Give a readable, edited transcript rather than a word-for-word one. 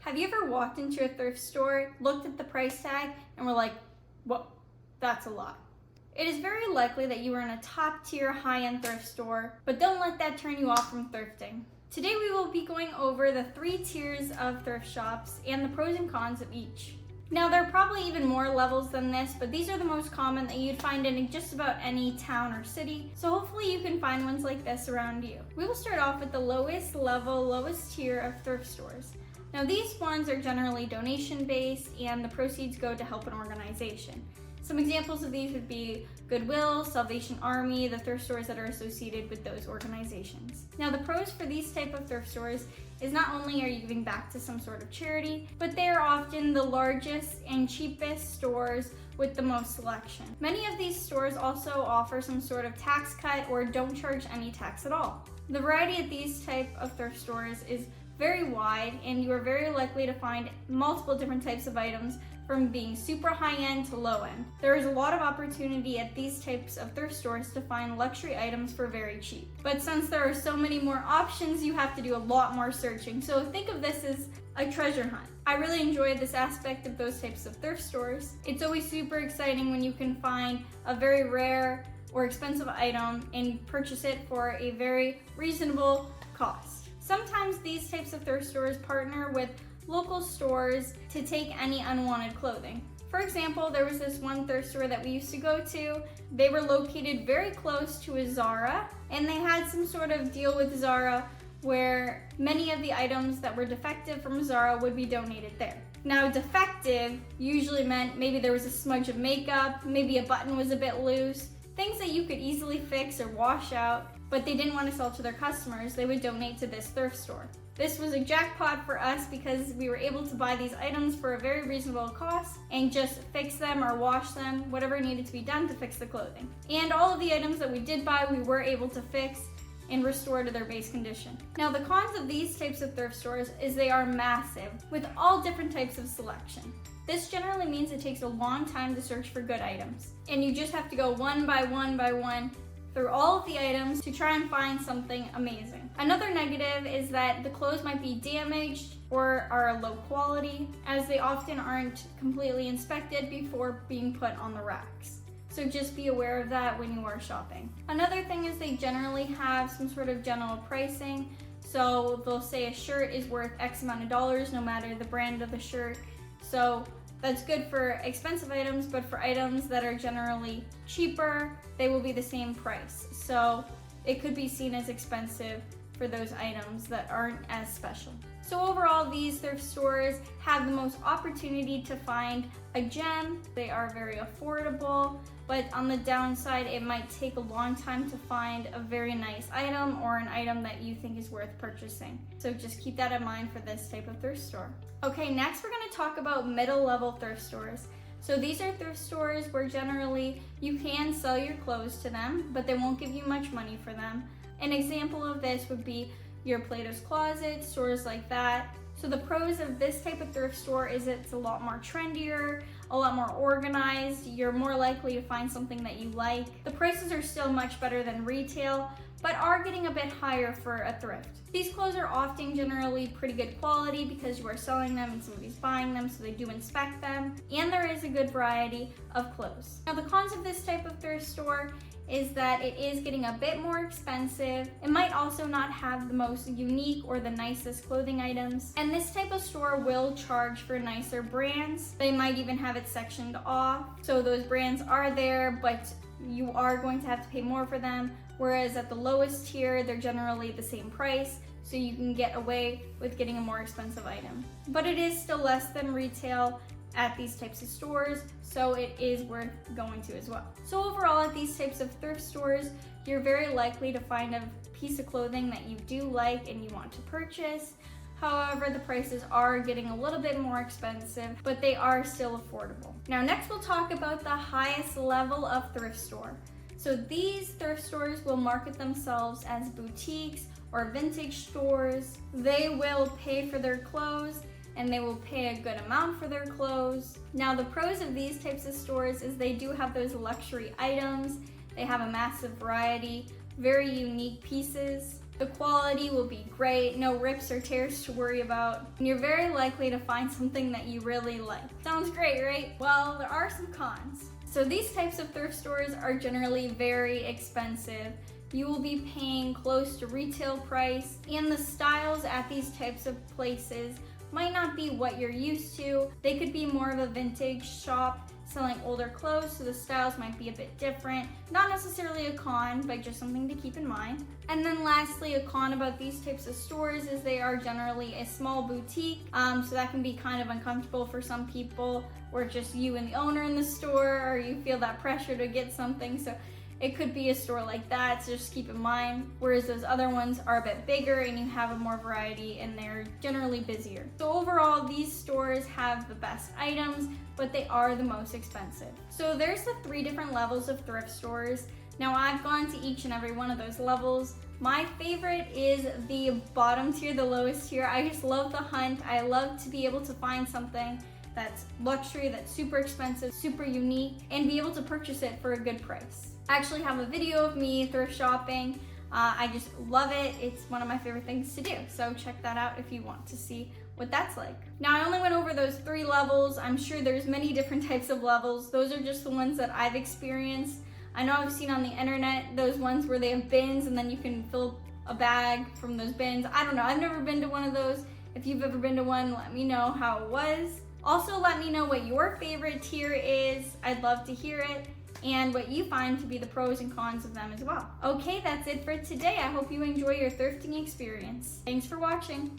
Have you ever walked into a thrift store, looked at the price tag, and were like, whoa, that's a lot? It is very likely that you are in a top tier high-end thrift store, but don't let that turn you off from thrifting. Today we will be going over the 3 tiers of thrift shops and the pros and cons of each. Now there are probably even more levels than this, but these are the most common that you'd find in just about any town or city, so hopefully you can find ones like this around you. We will start off with the lowest level, lowest tier of thrift stores. Now these ones are generally donation based and the proceeds go to help an organization. Some examples of these would be Goodwill, Salvation Army, the thrift stores that are associated with those organizations. Now the pros for these type of thrift stores is not only are you giving back to some sort of charity, but they are often the largest and cheapest stores with the most selection. Many of these stores also offer some sort of tax cut or don't charge any tax at all. The variety at these type of thrift stores is very wide, and you are very likely to find multiple different types of items from being super high-end to low-end. There is a lot of opportunity at these types of thrift stores to find luxury items for very cheap. But since there are so many more options, you have to do a lot more searching. So think of this as a treasure hunt. I really enjoy this aspect of those types of thrift stores. It's always super exciting when you can find a very rare or expensive item and purchase it for a very reasonable cost. Sometimes these types of thrift stores partner with local stores to take any unwanted clothing. For example, there was this one thrift store that we used to go to. They were located very close to a Zara, and they had some sort of deal with Zara where many of the items that were defective from Zara would be donated there. Now, defective usually meant maybe there was a smudge of makeup, maybe a button was a bit loose, things that you could easily fix or wash out, but they didn't want to sell to their customers. They would donate to this thrift store. This was a jackpot for us because we were able to buy these items for a very reasonable cost and just fix them or wash them, whatever needed to be done to fix the clothing. And all of the items that we did buy, we were able to fix and restore to their base condition. Now the cons of these types of thrift stores is they are massive with all different types of selection. This generally means it takes a long time to search for good items, and you just have to go one by one through all of the items to try and find something amazing. Another negative is that the clothes might be damaged or are low quality, as they often aren't completely inspected before being put on the racks. So just be aware of that when you are shopping. Another thing is they generally have some sort of general pricing. So they'll say a shirt is worth X amount of dollars no matter the brand of the shirt. So that's good for expensive items, but for items that are generally cheaper, they will be the same price. So it could be seen as expensive for those items that aren't as special. So overall, these thrift stores have the most opportunity to find a gem. They are very affordable, but on the downside, it might take a long time to find a very nice item or an item that you think is worth purchasing. So just keep that in mind for this type of thrift store. Okay, next we're going to talk about middle-level thrift stores. So these are thrift stores where generally you can sell your clothes to them, but they won't give you much money for them. An example of this would be your Plato's Closet, stores like that. So the pros of this type of thrift store is it's a lot more trendier, a lot more organized. You're more likely to find something that you like. The prices are still much better than retail, but are getting a bit higher for a thrift. These clothes are often generally pretty good quality because you are selling them and somebody's buying them, so they do inspect them, and there is a good variety of clothes. Now the cons of this type of thrift store is that it is getting a bit more expensive. It might also not have the most unique or the nicest clothing items. And this type of store will charge for nicer brands. They might even have it sectioned off. So those brands are there, but you are going to have to pay more for them. Whereas at the lowest tier, they're generally the same price. So you can get away with getting a more expensive item. But it is still less than retail at these types of stores, so it is worth going to as well. So overall, at these types of thrift stores, you're very likely to find a piece of clothing that you do like and you want to purchase. However, the prices are getting a little bit more expensive, but they are still affordable. Now next we'll talk about the highest level of thrift store. So these thrift stores will market themselves as boutiques or vintage stores. They will pay for their clothes and they will pay a good amount for their clothes. Now the pros of these types of stores is they do have those luxury items. They have a massive variety, very unique pieces. The quality will be great, no rips or tears to worry about, and you're very likely to find something that you really like. Sounds great, right? Well, there are some cons. So these types of thrift stores are generally very expensive. You will be paying close to retail price, and the styles at these types of places might not be what you're used to. They could be more of a vintage shop selling older clothes, so the styles might be a bit different. Not necessarily a con, but just something to keep in mind. And then lastly, a con about these types of stores is they are generally a small boutique, so that can be kind of uncomfortable for some people, or just you and the owner in the store, or you feel that pressure to get something. So it could be a store like that, so just keep in mind. Whereas those other ones are a bit bigger and you have a more variety and they're generally busier. So overall, these stores have the best items, but they are the most expensive. So there's the 3 different levels of thrift stores. Now I've gone to each and every one of those levels. My favorite is the bottom tier, the lowest tier. I just love the hunt. I love to be able to find something that's luxury, that's super expensive, super unique, and be able to purchase it for a good price. I actually have a video of me thrift shopping. I just love it. It's one of my favorite things to do. So check that out if you want to see what that's like. Now I only went over those 3 levels. I'm sure there's many different types of levels. Those are just the ones that I've experienced. I know I've seen on the internet those ones where they have bins and then you can fill a bag from those bins. I don't know, I've never been to one of those. If you've ever been to one, let me know how it was. Also, let me know what your favorite tier is. I'd love to hear it, and what you find to be the pros and cons of them as well. Okay, that's it for today. I hope you enjoy your thrifting experience. Thanks for watching.